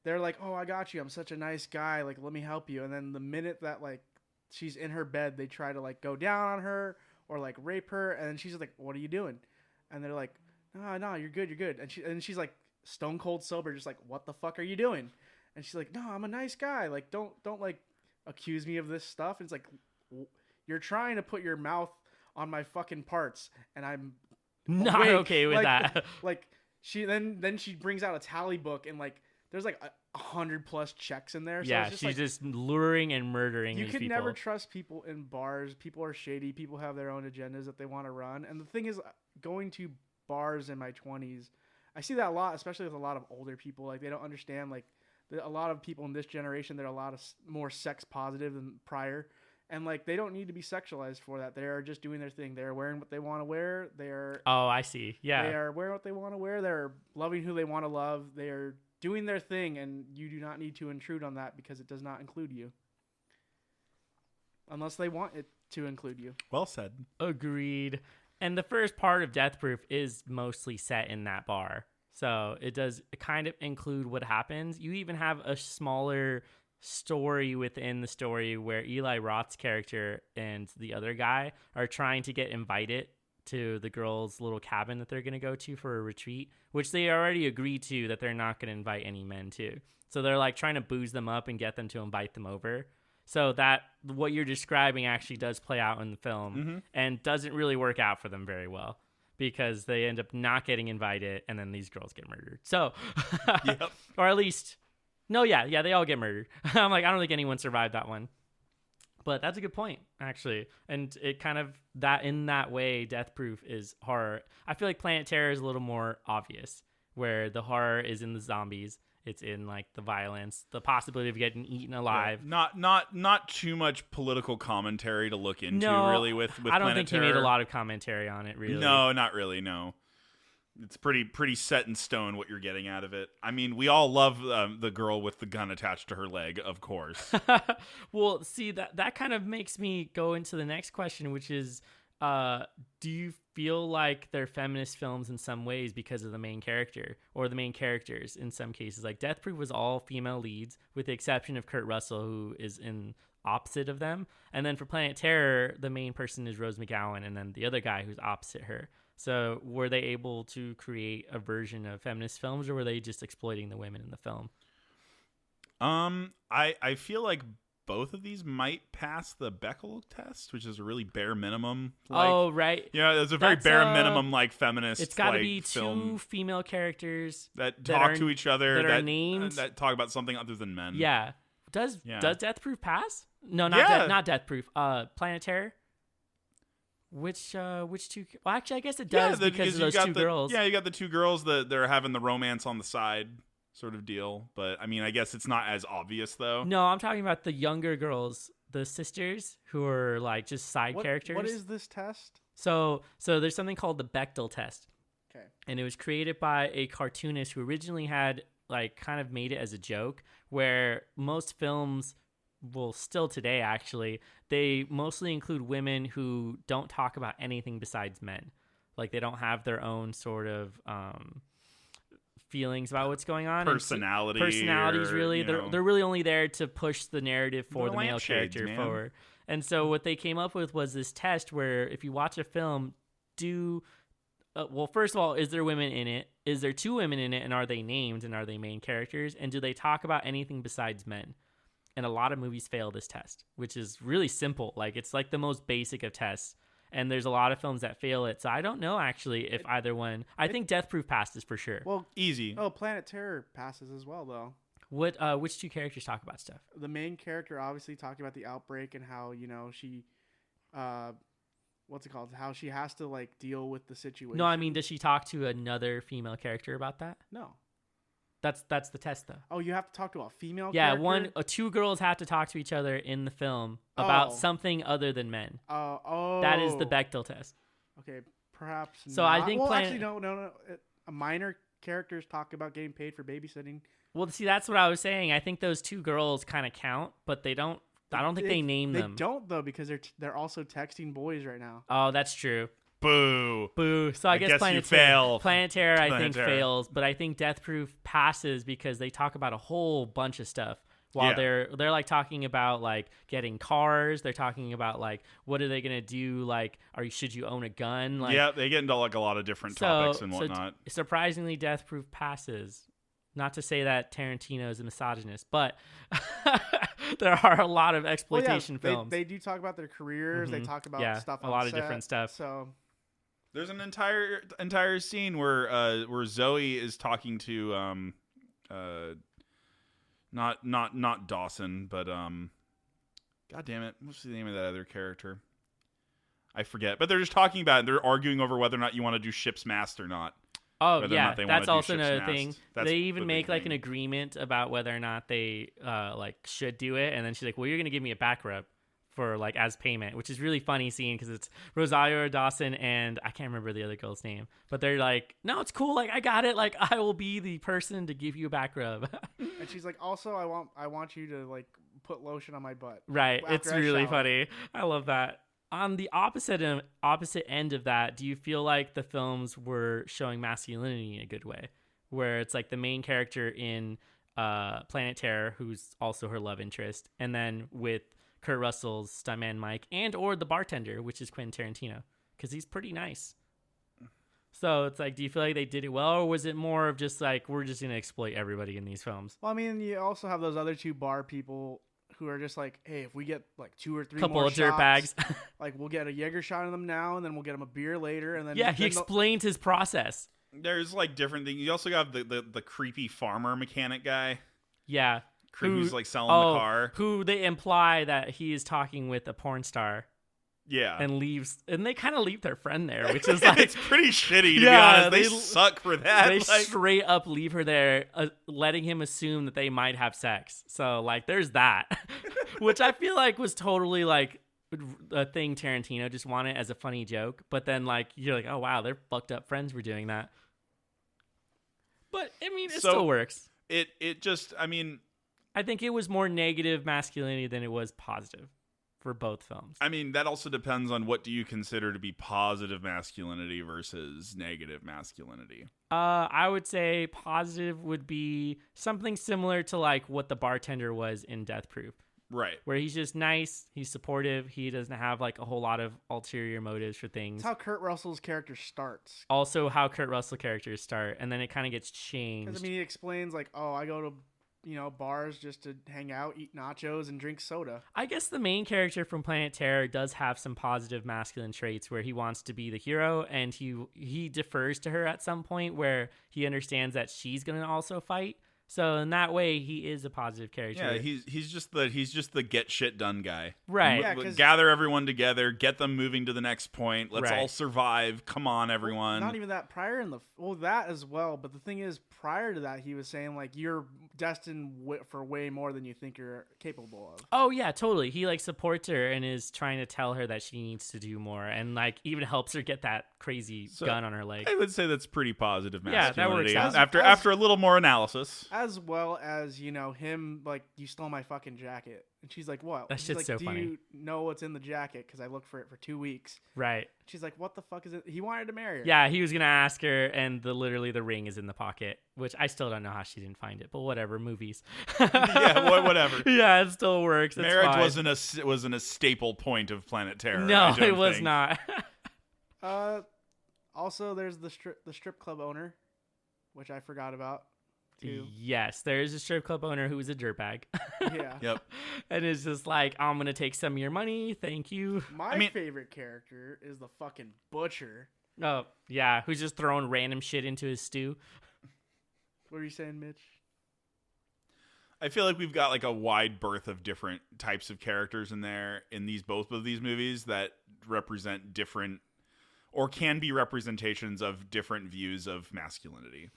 they're like, "Oh, I got you. I'm such a nice guy. Like, let me help you." And then the minute that like she's in her bed, they try to like go down on her or like rape her, and then she's like, "What are you doing?" And they're like, "No, you're good, you're good." And she's like stone cold sober, just like, "What the fuck are you doing?" And she's like, "No, I'm a nice guy. Like, don't like accuse me of this stuff." And it's like, you're trying to put your mouth on my fucking parts, and I'm not awake. Okay with that. Like she then she brings out a tally book, and like there's like 100+ checks in there. So Yeah, it's just she's like, just luring and murdering you these can people. never trust people in bars. People are shady. People have their own agendas that they want to run. And the thing is, going to bars in my 20s, I see that a lot, especially with a lot of older people. Like, they don't understand, like, a lot of people in this generation, they're a lot more sex positive than prior. And, like, they don't need to be sexualized for that. They're just doing their thing. They're wearing what they want to wear. Oh, I see. Yeah. They are wearing what they want to wear. They're loving who they want to love. They're doing their thing, and you do not need to intrude on that because it does not include you. Unless they want it to include you. Well said. Agreed. And the first part of Death Proof is mostly set in that bar. So it does kind of include what happens. You even have a smaller story within the story where Eli Roth's character and the other guy are trying to get invited to the girls' little cabin that they're going to go to for a retreat, which they already agreed to that they're not going to invite any men to. So they're like trying to booze them up and get them to invite them over. So that what you're describing actually does play out in the film and doesn't really work out for them very well because they end up not getting invited and then these girls get murdered. So, or at least, they all get murdered. I'm like, I don't think anyone survived that one. But that's a good point, actually. And it kind of, that in that way, Death Proof is horror. I feel like Planet Terror is a little more obvious, where the horror is in the zombies. It's in like the violence, the possibility of getting eaten alive. Yeah, not too much political commentary to look into, really. With I don't Planet think Terror. he made a lot of commentary on it, really. No, not really. No, it's pretty set in stone what you're getting out of it. I mean, we all love the girl with the gun attached to her leg, of course. Well, see, that kind of makes me go into the next question, which is, do you feel like they're feminist films in some ways because of the main character or the main characters in some cases? Like Death Proof was all female leads with the exception of Kurt Russell, who is in opposite of them. And then for Planet Terror, the main person is Rose McGowan and then the other guy who's opposite her. So were they able to create a version of feminist films or were they just exploiting the women in the film? I feel like both of these might pass the Bechdel test, which is a really bare minimum. Right. Yeah, it's a very bare minimum, like, feminist. It's got to like, be film two female characters that talk to each other, that are named, that talk about something other than men. Yeah. Does Death Proof pass? No, not Death Proof. Planet Terror. Which two? Well, actually, I guess it does because of those two girls. Yeah, you got the two girls that they're having the romance on the side sort of deal. But I mean, I guess it's not as obvious though. No, I'm talking about the younger girls, the sisters who are like just side characters. What is this test? So there's something called the Bechdel test. Okay. And it was created by a cartoonist who originally had like kind of made it as a joke where most films, well, still today actually, they mostly include women who don't talk about anything besides men. Like they don't have their own sort of feelings about what's going on. Personalities, really. They're really only there to push the narrative for the male character forward. And so what they came up with was this test where if you watch a film, do well, first of all, is there women in it? Is there 2 women in it, and are they named, and are they main characters? And do they talk about anything besides men? And a lot of movies fail this test, which is really simple. Like, it's like the most basic of tests. And there's a lot of films that fail it. So I don't know, actually, if either one. I think Death Proof passes for sure. Well, easy. Oh, Planet Terror passes as well, though. Which 2 characters talk about stuff? The main character obviously talking about the outbreak and how, she, what's it called? How she has to like deal with the situation. No, I mean, does she talk to another female character about that? No. That's the test, though. Oh, you have to talk to a female Yeah, character? 2 girls have to talk to each other in the film about something other than men. Oh. That is the Bechdel test. Okay, perhaps So not. I think actually, no. Minor characters talk about getting paid for babysitting. Well, see, that's what I was saying. I think those 2 girls kind of count, but they don't. I don't think they name them. They don't, though, because they're also texting boys right now. Oh, that's true. Boo. So I guess you fail. Planet Terror, I Planet think, Terror. fails, but I think Death Proof passes because they talk about a whole bunch of stuff. While they're like talking about like getting cars, they're talking about like what are they gonna do? Like, should you own a gun? Like, Yeah, they get into like a lot of different topics and whatnot. So surprisingly, Death Proof passes. Not to say that Tarantino is a misogynist, but there are a lot of exploitation films. They do talk about their careers. They talk about stuff on a lot set, of different stuff. So There's an entire scene where Zoe is talking to not Dawson, but God damn it, what's the name of that other character? I forget. But they're just talking about it. They're arguing over whether or not you want to do ship's mast or not. Oh, Whether or yeah, not they that's wanna do also ship's another mast. thing. That's They even the make big like thing. an agreement about whether or not they like should do it, and then she's like, "Well, you're gonna give me a back rub for like as payment," which is really funny scene because it's Rosario Dawson and I can't remember the other girl's name, but they're like, "No, it's cool. Like, I got it. Like, I will be the person to give you a back rub." and she's like, also, I want you to like put lotion on my butt. Right. after It's I really shower. funny. I love that. On the opposite end of that, do you feel like the films were showing masculinity in a good way? Where it's like the main character in Planet Terror, who's also her love interest, and then with Kurt Russell's Stuntman Mike and or the bartender, which is Quentin Tarantino, because he's pretty nice. So it's like, do you feel like they did it well, or was it more of just like, we're just going to exploit everybody in these films? Well, I mean, you also have those other 2 bar people who are just like, hey, if we get like 2 or 3 Couple more of dirt shots, bags. like we'll get a Jaeger shot in them now, and then we'll get them a beer later, and then Yeah, he then they'll- explained his process. There's like different things. You also got the creepy farmer mechanic guy. Yeah. Who's like selling the car. Who they imply that he is talking with a porn star. Yeah. And leaves, and they kind of leave their friend there, which is like, it's pretty shitty, to be Yeah, honest. They they- suck for that. they Like, straight up leave her there, letting him assume that they might have sex. So like, there's that, which I feel like was totally like a thing Tarantino just wanted as a funny joke. But then like, you're like, oh wow, they're fucked up friends for doing that. But I mean, it still works. It just, I mean, I think it was more negative masculinity than it was positive for both films. I mean, that also depends on what do you consider to be positive masculinity versus negative masculinity. I would say positive would be something similar to like what the bartender was in Death Proof. Right. Where he's just nice, he's supportive, he doesn't have like a whole lot of ulterior motives for things. That's how Kurt Russell's character starts. Also how Kurt Russell characters start, and then it kind of gets changed. Because I mean, he explains like, oh, I go to bars just to hang out, eat nachos, and drink soda. I guess the main character from Planet Terror does have some positive masculine traits where he wants to be the hero, and he defers to her at some point where he understands that she's going to also fight. So in that way, he is a positive character. Yeah, he's just the get shit done guy. Right. Yeah, 'cause- Gather everyone together, get them moving to the next point. Let's Right. all survive. Come on, everyone. Not even that. Prior in that as well. But the thing is, prior to that, he was saying like, you're destined for way more than you think you're capable of. Oh yeah, totally. He like supports her and is trying to tell her that she needs to do more, and like even helps her get that crazy gun on her leg. I would say that's pretty positive Yeah, that works masculinity. out. After a little more analysis. As well as, him, like, you stole my fucking jacket. And she's like, what? That She's shit's like, so do funny. you know what's in the jacket? Because I looked for it for 2 weeks. Right. She's like, what the fuck is it? He wanted to marry her. Yeah, he was gonna ask her, and literally the ring is in the pocket, which I still don't know how she didn't find it, but whatever. Movies. Yeah, whatever. Yeah, it still works. It's Marriage fine. wasn't a staple point of Planet Terror. No, I don't it was think. not. Also, there's the strip club owner, which I forgot about too. Yes, there is a strip club owner who is a dirtbag. Yeah. Yep. And it's just like, I'm going to take some of your money. Thank you. My favorite character is the fucking butcher. Oh, yeah. Who's just throwing random shit into his stew. What are you saying, Mitch? I feel like we've got like a wide berth of different types of characters in there in both of these movies that represent different or can be representations of different views of masculinity.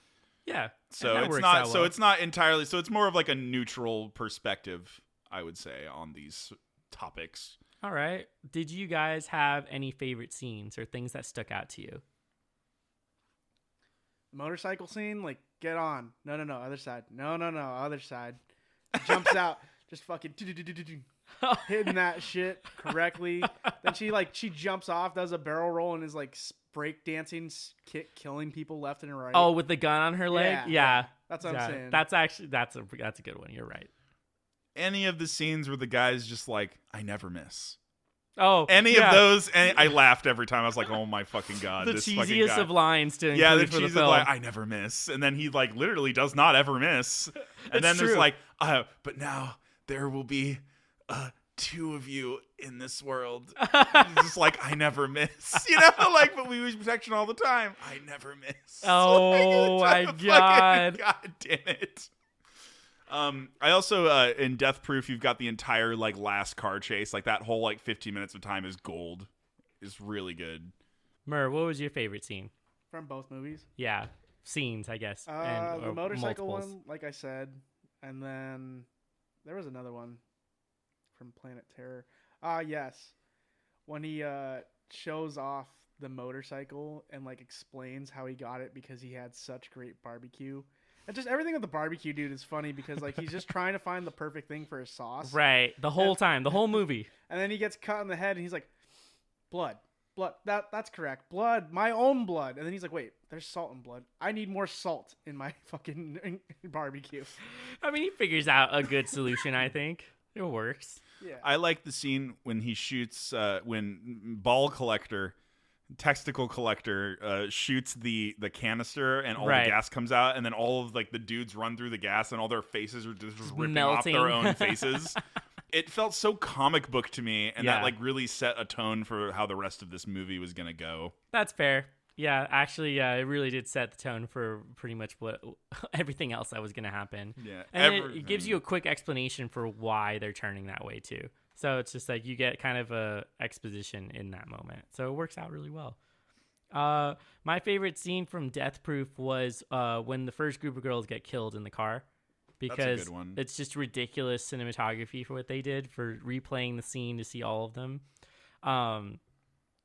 Yeah. So it's not entirely, so it's more of like a neutral perspective, I would say, on these topics. All right. Did you guys have any favorite scenes or things that stuck out to you? Motorcycle scene, like, get on. No, other side. No, other side. Jumps out, just fucking hitting that shit correctly. Then she jumps off, does a barrel roll, and is like break dancing, killing people left and right. Oh, with the gun on her leg? Yeah. That's what I'm saying. That's a good one. You're right. Any of the scenes where the guy's just like, I never miss. Oh, any of those, and I laughed every time. I was like, "Oh my fucking god!" The this cheesiest fucking of lines to include for the film. Line, I never miss, and then he like literally does not ever miss. And then there's like, but now there will be 2 of you in this world. He's just like, I never miss, like, but we use protection all the time. I never miss. Oh my god! God damn it. I also in Death Proof, you've got the entire like last car chase, like that whole like 15 minutes of time is gold, is really good. Mur, what was your favorite scene from both movies? Yeah, scenes, I guess. The motorcycle multiples. one, like I said, and then there was another one from Planet Terror. Yes, when he shows off the motorcycle and like explains how he got it because he had such great barbecue. And just everything with the barbecue dude is funny because like he's just trying to find the perfect thing for his sauce. Right. The whole time, the whole movie. And then he gets cut in the head and he's like, blood. That's correct. Blood. My own blood. And then he's like, wait, there's salt in blood. I need more salt in my fucking barbecue. I mean, he figures out a good solution, I think. It works. Yeah. I like the scene when he shoots, when Ball Collector, Testicle Collector shoots the canister and all the gas comes out, and then all of like the dudes run through the gas and all their faces are just ripping melting off their own faces. It felt so comic book to me, and that like really set a tone for how the rest of this movie was gonna go. That's fair. Yeah, actually, it really did set the tone for pretty much everything else that was gonna happen. Yeah, and it gives you a quick explanation for why they're turning that way too. So it's just like you get kind of a exposition in that moment. So it works out really well. My favorite scene from Death Proof was when the first group of girls get killed in the car. Because that's a good one. It's just ridiculous cinematography for what they did for replaying the scene to see all of them.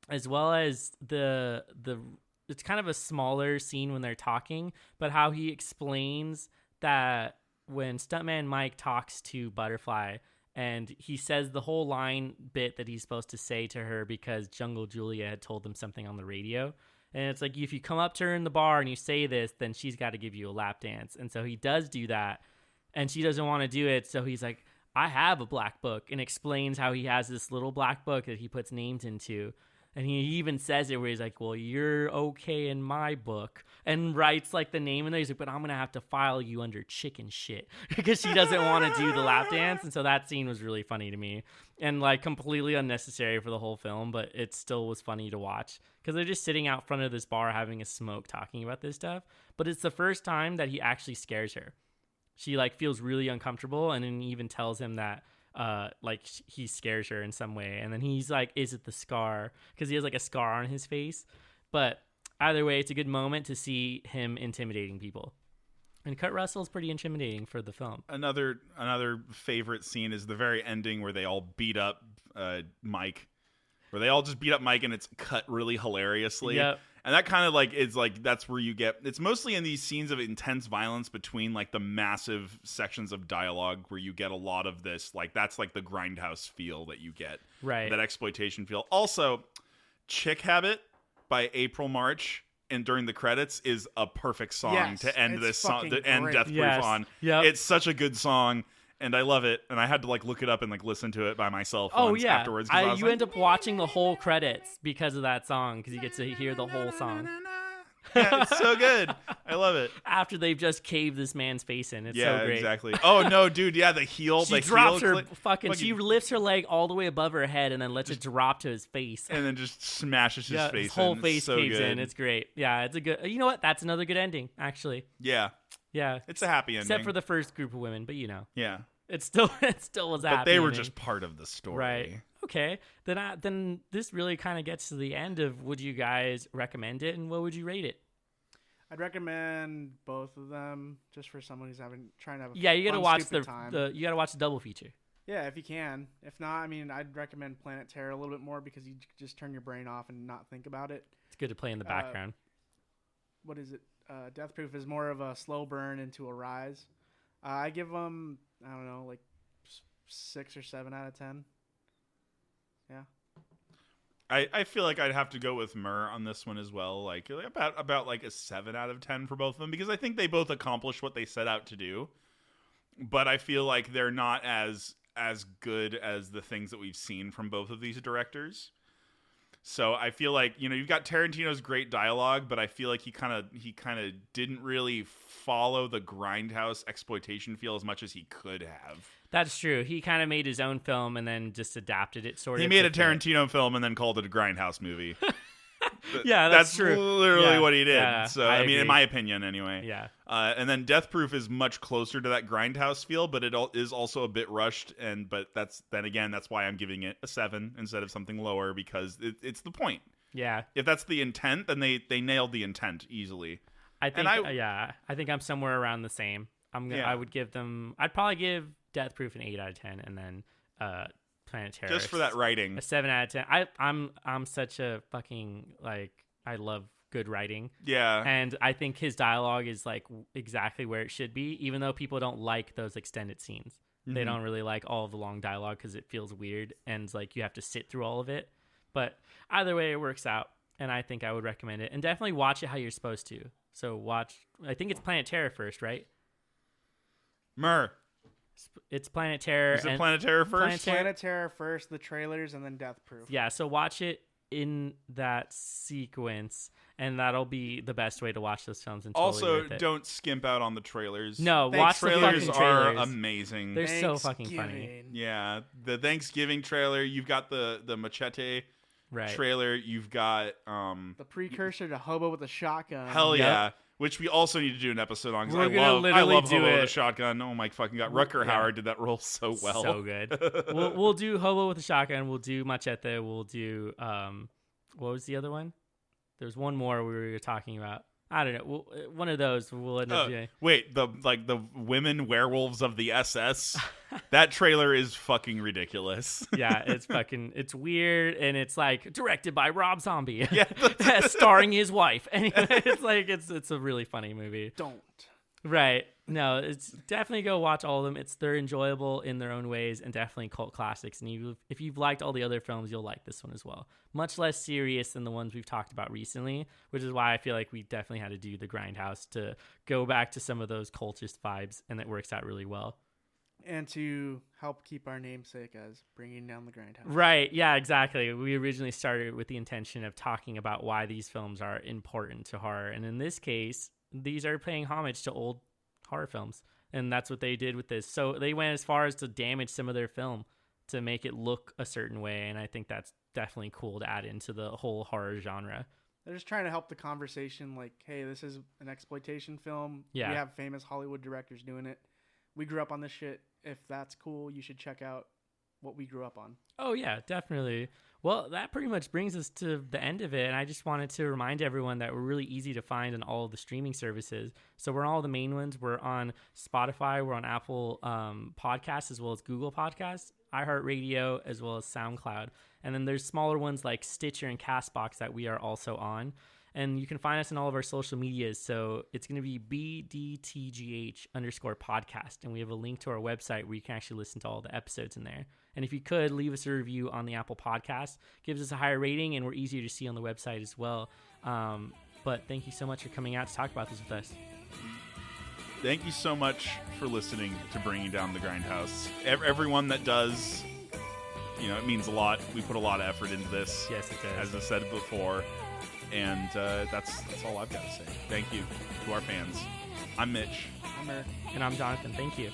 As well as it's kind of a smaller scene when they're talking, but how he explains that when Stuntman Mike talks to Butterfly, and he says the whole line bit that he's supposed to say to her because Jungle Julia had told them something on the radio. And it's like, if you come up to her in the bar and you say this, then she's got to give you a lap dance. And so he does do that, and she doesn't want to do it. So he's like, I have a black book, and explains how he has this little black book that he puts names into. And he even says it where he's like, well, you're okay in my book, and writes like the name in there. He's like, but I'm going to have to file you under chicken shit because she doesn't want to do the lap dance. And so that scene was really funny to me and like completely unnecessary for the whole film, but it still was funny to watch because they're just sitting out front of this bar having a smoke talking about this stuff. But it's the first time that he actually scares her. She like feels really uncomfortable, and then he even tells him that like he scares her in some way, and then he's like, is it the scar? Because he has like a scar on his face. But either way, it's a good moment to see him intimidating people, and Kurt Russell's pretty intimidating for the film. Another favorite scene is the very ending where they all beat up Mike, where they all just beat up Mike, and it's cut really hilariously. Yep. And that kind of like is like, that's where you get, it's mostly in these scenes of intense violence between like the massive sections of dialogue where you get a lot of this, like that's like the Grindhouse feel that you get, right? That exploitation feel. Also, Chick Habit by April March and during the credits is a perfect song to end this song, to end Death Proof on. Yep. It's such a good song. and I love it. And I had to like look it up and like listen to it by myself. Oh once yeah, afterwards. 'Cause I was you like, end up watching the whole credits because of that song because you get to hear the whole song. Yeah, it's so good. I love it. After they've just caved this man's face in. It's Yeah, so great. exactly. Oh no, dude. Yeah, the heel. She the drops heel her fucking, she lifts her leg all the way above her head and then lets it drop to his face. and then just smashes his face. His whole in. face It's so caves good. in. It's great. Yeah, it's a good. You know what? That's another good ending, actually. Yeah, Yeah, it's a happy ending. except for the first group of women, but yeah. it still was happy. But they were ending. just part of the story. Right. Okay. Then this really kind of gets to the end of would you guys recommend it and what would you rate it? I'd recommend both of them just for someone who's trying to have a Yeah, you got to fun, watch stupid time. you got to watch the double feature. Yeah, if you can. If not, I mean, I'd recommend Planet Terror a little bit more because you just turn your brain off and not think about it. It's good to play in the background. What is it? Death Proof is more of a slow burn into a rise. I give them, I don't know, like 6 or 7 out of 10. Yeah. I feel like I'd have to go with Myrrh on this one as well. Like about like a 7 out of 10 for both of them because I think they both accomplish what they set out to do. But I feel like they're not as good as the things that we've seen from both of these directors. So I feel like, you've got Tarantino's great dialogue, but I feel like he kind of didn't really follow the Grindhouse exploitation feel as much as he could have. That's true. He kind of made his own film and then just adapted it sort of. He made to a Tarantino film and then called it a Grindhouse movie. Yeah, that's true. Literally Yeah, what he did. yeah, So I I mean, agree. in my opinion, anyway. Yeah. And then Death Proof is much closer to that Grindhouse feel, but it is also a bit rushed. But that's why I'm giving it a 7 instead of something lower because it's the point. Yeah. If that's the intent, then they nailed the intent easily. I think And I think I'm somewhere around the same. Yeah. I'd probably give Death Proof an 8 out of 10 and then Planet Terror Just for that writing. a 7 out of 10. I'm such a fucking I love good writing. Yeah. And I think his dialogue is like exactly where it should be, even though people don't like those extended scenes. Mm-hmm. They don't really like all of the long dialogue because it feels weird and like you have to sit through all of it. But either way, it works out, and I think I would recommend it. And definitely watch it how you're supposed to. So I think it's Planet Terror first, right? Myrrh. It's Planet Terror. Is it Planet Terror first? Planet Terror first, the trailers, and then Death Proof. Yeah, so watch it in that sequence, and that'll be the best way to watch those films. And totally Also, worth it. don't skimp out on the trailers. No, Thanks, watch the trailers fucking are trailers. amazing. They're so fucking funny. Thanksgiving. Yeah, the Thanksgiving trailer. You've got the Machete Right. trailer. You've got The precursor to Hobo with a Shotgun. Hell Yep. yeah, which we also need to do an episode on. 'Cause We're I gonna love literally do Hobo with a it. Shotgun. Oh my fucking god, Rutger Yeah. Hauer did that role so well. So good. we'll do Hobo with a Shotgun. We'll do Machete. We'll do what was the other one? There's one more we were talking about. I don't know. One of those we'll end up doing. Wait, the women werewolves of the SS. That trailer is fucking ridiculous. Yeah, it's weird, and it's like directed by Rob Zombie. Yeah. Starring his wife. Anyway, it's a really funny movie. Don't. Right. No, it's definitely go watch all of them. They're enjoyable in their own ways and definitely cult classics. And if you've liked all the other films, you'll like this one as well. Much less serious than the ones we've talked about recently, which is why I feel like we definitely had to do the Grindhouse to go back to some of those cultist vibes, and it works out really well. And to help keep our namesake as bringing down the Grindhouse. Right. Yeah, exactly. We originally started with the intention of talking about why these films are important to horror. And in this case, these are paying homage to old horror films. And that's what they did with this. So they went as far as to damage some of their film to make it look a certain way. And I think that's definitely cool to add into the whole horror genre. They're just trying to help the conversation like, hey, this is an exploitation film. Yeah. We have famous Hollywood directors doing it. We grew up on this shit. If that's cool, you should check out what we grew up on. Oh, yeah, definitely. Well, that pretty much brings us to the end of it. And I just wanted to remind everyone that we're really easy to find on all of the streaming services. So we're on all the main ones. We're on Spotify. We're on Apple Podcasts as well as Google Podcasts, iHeartRadio, as well as SoundCloud. And then there's smaller ones like Stitcher and CastBox that we are also on. And you can find us in all of our social medias. So it's going to be BDTGH_podcast. And we have a link to our website where you can actually listen to all the episodes in there. And if you could, leave us a review on the Apple Podcast. Gives us a higher rating, and we're easier to see on the website as well. But thank you so much for coming out to talk about this with us. Thank you so much for listening to Bringing Down the Grindhouse. Everyone that does, it means a lot. We put a lot of effort into this. Yes, it does. As I said before. And that's all I've got to say. Thank you to our fans. I'm Mitch. I'm Eric. And I'm Jonathan. Thank you.